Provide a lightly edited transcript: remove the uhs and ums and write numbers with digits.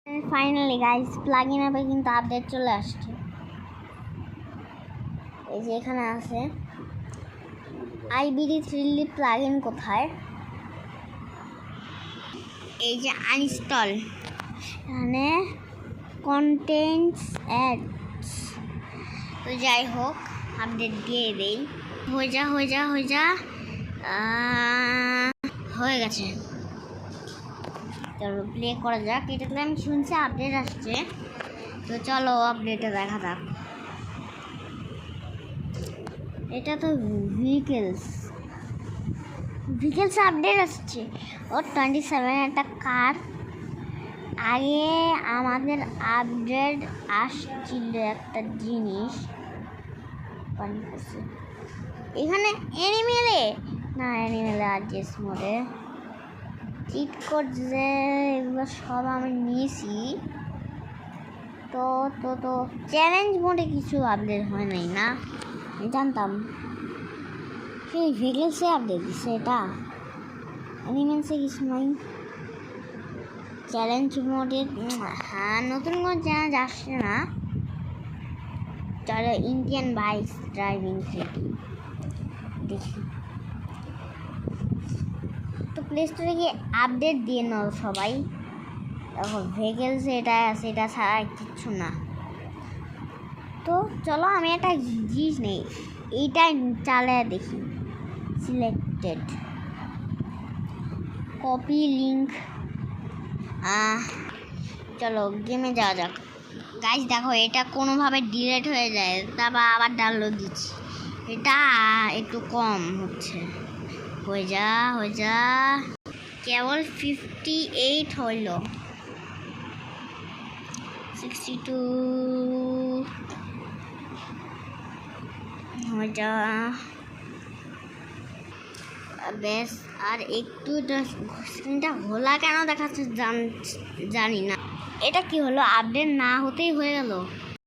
Finally guys plugin অ্যাপে কিন্তু update চলে আসছে। এই যে এখানে আছে আইবিডি 3D প্লাগইন কোথায়, এই যে আনইনস্টল, এখানে কন্টেন্টস অ্যাডস। তো যাই হোক আপডেট দিয়ে দেই। হয়ে যা হয়ে গেছে। চলো প্লে করা যাক। এটাতে আমি শুনছি আপডেট আসছে, তো চলো আপডেটে দেখা যাক। এটা তো ভিকেলস আপডেট আসছে। ও 27 একটা কার। আগে আমাদের আপডেট আসছিল একটা জিনিস, এখানে অ্যানিমেলে না, অ্যানিমেলে আর জেস মোডে চিট কোড যে এগুলো সব আমি নিয়েছি। তো তো তো চ্যালেঞ্জ মোডে কিছু আপডেট হয় নাই না, জানতাম। সেই ভিকেলসে আপডেট দিচ্ছে, এটা অ্যানিমেলসে কিছু নাই। চ্যালেঞ্জ মোডে হ্যাঁ নতুন কোনো চ্যালেঞ্জ আসছে না। চলো ইন্ডিয়ান বাইক ড্রাইভিং দেখি। তো প্লে স্টোরে গিয়ে আপডেট দিয়ে নাও সবাই। দেখো ভেহিকেলসে এটা আছে, এটা ছাড়া কিচ্ছু না। তো চলো আমি একটা জিনিস নেই, এইটাই চালিয়ে দেখি। সিলেক্টেড কপি লিঙ্ক, চলো গেমে যাওয়া যাক। গাইস দেখো এটা কোনোভাবে ডিলিট হয়ে যায়, তারপর আবার ডাউনলোড দিচ্ছি। এটা একটু কম হচ্ছে। হয়ে যা কেবল 58 হইল। 62 হয়ে যা বেশ। আর একটু স্ক্রিনটা ঘোলা কেন দেখাচ্ছে জানি না। এটা কি হলো, আপডেট না হতেই হয়ে গেল।